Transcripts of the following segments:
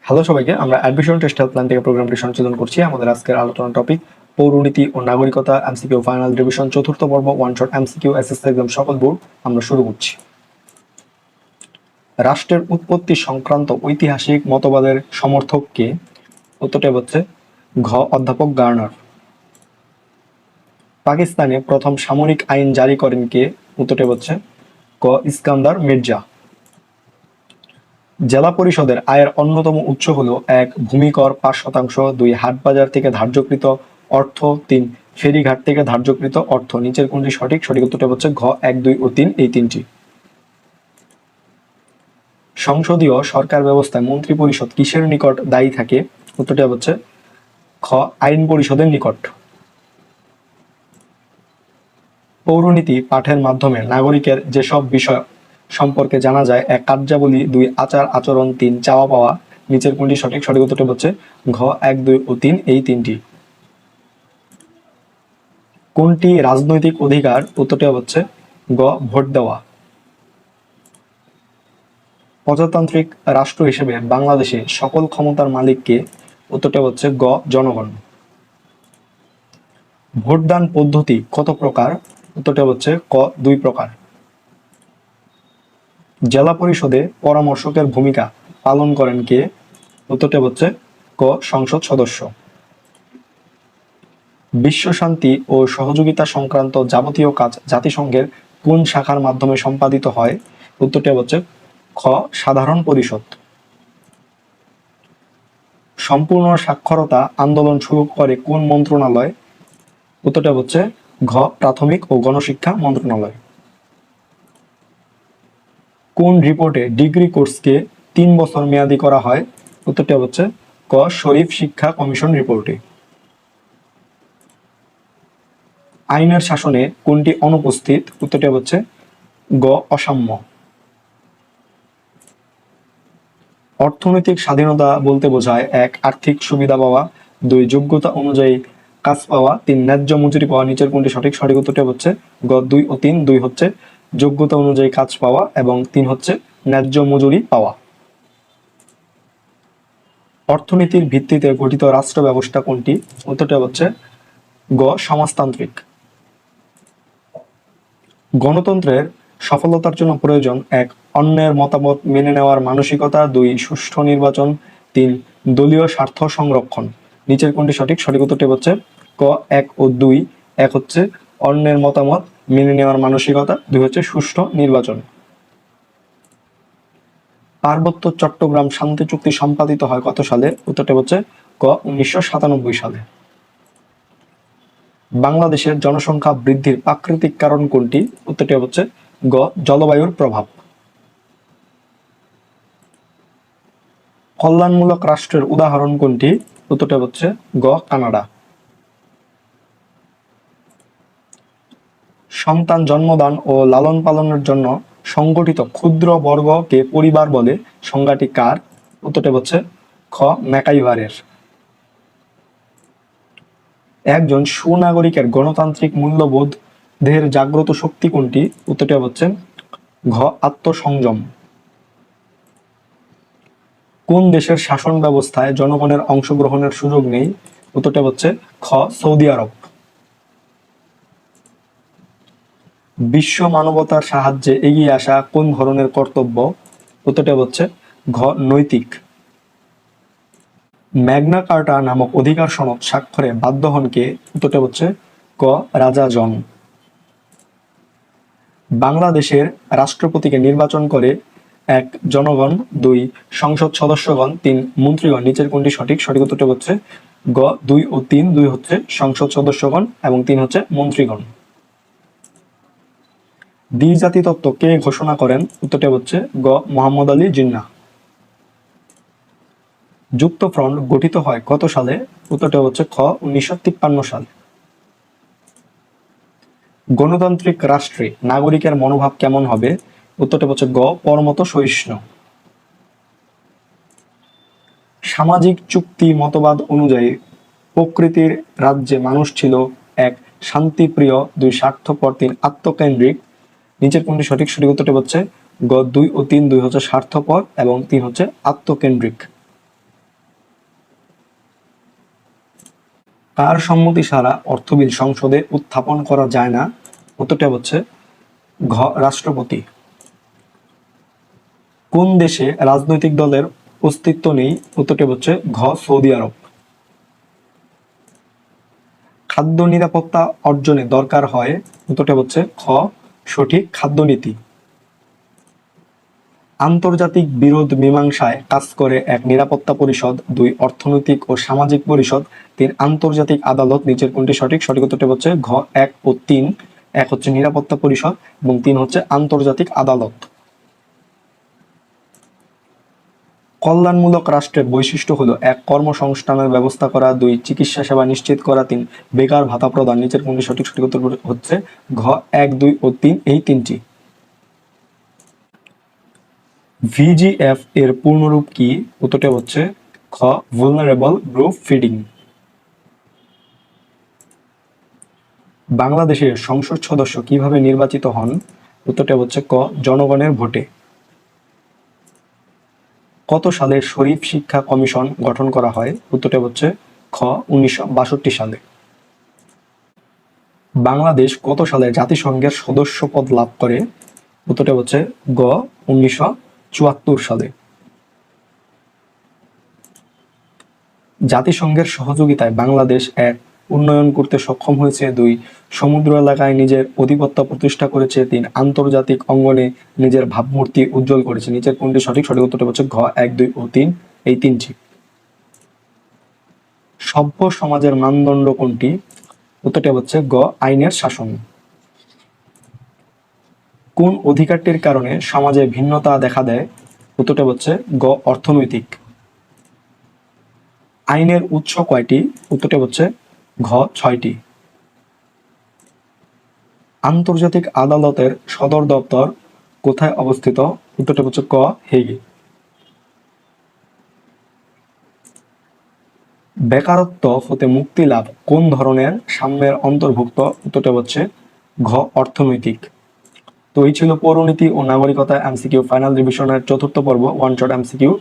Hello সবাইকে, আমরা admission test helpline থেকে প্রোগ্রামটি সঞ্চালন করছি। আমাদের আজকের আলোচনা টপিক পৌরনীতি ও নাগরিকতা এমসিকিউ ফাইনাল রিভিশন চতুর্থ পর্ব one shot MCQ SSC exam সকল বোর্ড। আমরা শুরু করছি। রাষ্ট্রের উৎপত্তি সংক্রান্ত ঐতিহাসিক মতবাদের সমর্থক কে? উত্তরটা হচ্ছে ঘ অধ্যাপক গার্নার। পাকিস্তানে প্রথম সামরিক আইন জারি করেন কে? উত্তরটা হচ্ছে ক ইস্কান্দার মির্জা। জেলা পরিষদের আয়ের অন্যতম উৎস হলো ১ ভূমিকর ৫%, ২ হাটবাজার থেকে ধার্যকৃত অর্থ, ৩ ফেরিঘাট থেকে ধার্যকৃত অর্থ। নিচের কোনটি সঠিক? সঠিক উত্তরটা হচ্ছে ঘ ১, ২ ও ৩ এই তিনটি। সংসদীয় সরকার ব্যবস্থায় মন্ত্রী পরিষদ কিসের নিকট দায়ী থাকে? উত্তরটা হচ্ছে খ আইন পরিষদের নিকট। পৌরনীতি পাঠের মাধ্যমে নাগরিকের যেসব বিষয় সম্পর্কে জানা যায়: ১ কার্যাবলী, ২ আচার আচরণ, ৩ চাওয়া পাওয়া। নিচের কোনটি সঠিক? সঠিক উত্তরটা হচ্ছে ঘ ১, ২ ও ৩ এই তিনটি। কোনটি রাজনৈতিক অধিকার? উত্তরটা হচ্ছে গ ভোট দেওয়া। প্রজাতান্ত্রিক রাষ্ট্র হিসেবে বাংলাদেশে সকল ক্ষমতার মালিক কে? উত্তরটা হচ্ছে গ জনগণ। ভোটদান পদ্ধতি কত প্রকার? উত্তরটা হচ্ছে ক ২ প্রকার। জেলা পরিষদে পরামর্শকের ভূমিকা পালন করেন কে? উত্তরটা হচ্ছে ক সংসদ সদস্য। বিশ্ব শান্তি ও সহযোগিতা সংক্রান্ত যাবতীয় কাজ জাতিসংঘের কোন শাখার মাধ্যমে সম্পাদিত হয়? উত্তরটা হচ্ছে খ সাধারণ পরিষদ। সম্পূর্ণ সাক্ষরতা আন্দোলন শুরু করে কোন মন্ত্রণালয়? উত্তরটা হচ্ছে ঘ প্রাথমিক ও গণশিক্ষা মন্ত্রণালয়। কোন রিপোর্টে ডিগ্রি কোর্সকে ৩ বছর মেয়াদী করা হয়? উত্তরটা হচ্ছে ক শরীফ শিক্ষা কমিশন রিপোর্টে। আইনের শাসনে কোনটি অনুপস্থিত? উত্তরটা হচ্ছে গ অসাম্য। অর্থনৈতিক স্বাধীনতা বলতে বোঝায়: ১ আর্থিক সুবিধা পাওয়া, ২ যোগ্যতা অনুযায়ী কাজ পাওয়া, ৩ ন্যায্য মজুরি পাওয়া। নিচের কোনটি সঠিক? সঠিক উত্তরটা হচ্ছে গ ২ ও ৩। ২ হচ্ছে যোগ্যতা অনুযায়ী কাজ পাওয়া এবং ৩ হচ্ছে ন্যায্য মজুরি পাওয়া। অর্থনীতির ভিত্তিতে গঠিত রাষ্ট্র ব্যবস্থা কোনটি? উত্তরটা হচ্ছে গ সমাজতান্ত্রিক। গণতন্ত্রের সফলতার জন্য প্রয়োজন: ১ অন্যের মতামত মেনে নেওয়ার মানসিকতা, ২ সুষ্ঠু নির্বাচন, ৩ দলীয় স্বার্থ সংরক্ষণ। নিচের কোনটি সঠিক? সঠিক উত্তরটি হচ্ছে ক ১ ও ২। ১ হচ্ছে অন্যের মতামত মেনে নেওয়ার মানসিকতা, ২ হচ্ছে সুষ্ঠু নির্বাচন। পার্বত্য চট্টগ্রাম শান্তি চুক্তি সম্পাদিত হয় কত সালে? উত্তরটা হচ্ছে ক ১৯৯৭ সালে। বাংলাদেশের জনসংখ্যা বৃদ্ধির প্রাকৃতিক কারণ কোনটি? উত্তরটি হচ্ছে গ জলবায়ুর প্রভাব। কল্যাণমূলক রাষ্ট্রের উদাহরণ কোনটি? উত্তরটা হচ্ছে গ কানাডা। সন্তান জন্মদান ও লালন পালনের জন্য সংগঠিত ক্ষুদ্র বর্গকে পরিবার বলে। সংজ্ঞাটি কার? উত্তরটা হচ্ছে খ ম্যাকাইভারের। একজন সুনাগরিকের গণতান্ত্রিক মূল্যবোধের জাগ্রত শক্তি কোনটি? উত্তরটা হচ্ছে ঘ আত্মসংযম। কোন দেশের শাসন ব্যবস্থায় জনগণের অংশগ্রহণের সুযোগ নেই? উত্তরটা হচ্ছে খ সৌদি আরব। বিশ্ব মানবতার সাহায্যে এগিয়ে আসা কোন ধরনের কর্তব্য? উত্তরটা হচ্ছে ঘ নৈতিক। ম্যাগনা কার্টা নামক অধিকার সনদ স্বাক্ষরে বাধ্য হন কে? উত্তরটা হচ্ছে ক রাজা জন। বাংলাদেশের রাষ্ট্রপতিকে নির্বাচন করে: ১ জনগণ, ২ সংসদ সদস্যগণ, ৩ মন্ত্রীগণ। নিচের কোনটি সঠিক? সঠিক উত্তরটা হচ্ছে গ ২ ও ৩। ২ হচ্ছে সংসদ সদস্যগণ এবং ৩ হচ্ছে মন্ত্রীগণ। দ্বিজাতি তত্ত্ব কে ঘোষণা করেন? উত্তরটা হচ্ছে গ মোহাম্মদ আলী জিন্নাহ। যুক্তফ্রন্ট গঠিত হয় কত সালে? উত্তরটা হচ্ছে খ ১৯৫৩ সালে। গণতান্ত্রিক রাষ্ট্রে নাগরিকের মনোভাব কেমন হবে? উত্তরটা হচ্ছে গ পরমত সহিষ্ণু। সামাজিক চুক্তি মতবাদ অনুযায়ী প্রকৃতির রাজ্যে মানুষ ছিল: ১ শান্তিপ্রিয়, ২ স্বার্থপর, ৩ আত্মকেন্দ্রিক। নিচের কোনটি সঠিক? সঠিক উত্তরটি হচ্ছে খ গ 2 ও 3, 2 হচ্ছে স্বার্থপর এবং 3 হচ্ছে আত্মকেন্দ্রিক। কার সম্মতি ছাড়া অর্থ বিল সংসদে উত্থাপন করা যায় না? উত্তরটা হচ্ছে ঘ রাষ্ট্রপতি। কোন দেশে রাজনৈতিক দলের অস্তিত্ব নেই? উত্তরটা হচ্ছে ঘ সৌদি আরব। খাদ্য নিরাপত্তা অর্জনে দরকার হয়? উত্তরটা হচ্ছে খ সঠিক খাদ্যনীতি। আন্তর্জাতিক বিরোধ মীমাংসায় কাজ করে 1 নিরাপত্তা পরিষদ, 2 অর্থনৈতিক ও সামাজিক পরিষদ, 3 আন্তর্জাতিক আদালত। নিচের কোনটি সঠিক? সঠিক উত্তরটা হচ্ছে ঘ 1 ও 3। 1 হচ্ছে নিরাপত্তা পরিষদ এবং 3 হচ্ছে আন্তর্জাতিক আদালত। কল্যাণমূলক রাষ্ট্রের বৈশিষ্ট্য হলো 1 কর্মসংস্থানের ব্যবস্থা করা, 2 চিকিৎসা সেবা নিশ্চিত করা, 3 বেকার ভাতা প্রদান। নিচের কোনটি সঠিক? সঠিক উত্তর হচ্ছে ঘ 1, 2 ও 3, এই তিনটি। ভিজিএফ এর পূর্ণরূপ কি? উত্তরটা হচ্ছে খ vulnerable group feeding। বাংলাদেশের সংসদ সদস্য কিভাবে নির্বাচিত হন? উত্তরটা হচ্ছে ক জনগণের ভোটে। কত সালে শরীফ শিক্ষা কমিশন গঠন করা হয়? উত্তরটা হচ্ছে খ 1962 সালে। বাংলাদেশ কত সালে জাতিসংঘের সদস্য পদ লাভ করে? উত্তরটা হচ্ছে গ 1974 সালে। জাতিসংঘের সহযোগিতায় বাংলাদেশ 1 উন্নয়ন করতে সক্ষম হয়েছে, 2 সমুদ্র এলাকায় নিজের আধিপত্য প্রতিষ্ঠা করেছে, 3 আন্তর্জাতিক অঙ্গনে নিজের ভাবমূর্তি উজ্জ্বল করেছে। নিচের কোনটি সঠিক? সঠিক উত্তরটা হচ্ছে ঘ 1, 2 ও 3, এই তিনটি। সভ্য সমাজের মানদণ্ড কোনটি? উত্তরটা হচ্ছে গ আইনের শাসন। কোন অধিকারটির কারণে সমাজে ভিন্নতা দেখা দেয়? উত্তরটা হচ্ছে গ অর্থনৈতিক। আইনের উৎস কয়টি? উত্তরটা হচ্ছে ঘ 6টি। আন্তর্জাতিক আদালতের সদর দপ্তর কোথায় অবস্থিত? উত্তরটা হচ্ছে ক হেগে। বেকারত্ব হতে মুক্তি লাভ কোন ধরনের সাম্যের অন্তর্ভুক্ত? উত্তরটা হচ্ছে ঘ অর্থনৈতিক। তো এই ছিল পৌরনীতি ও নাগরিকতা এমসিকিউ ফাইনাল রিভিশনের 4র্থ পর্ব, ওয়ান শট এমসিকিউ।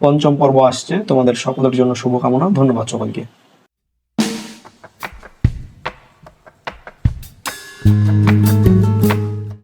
5ম পর্ব আসছে। তোমাদের সকলের জন্য শুভকামনা। ধন্যবাদ সকলকে।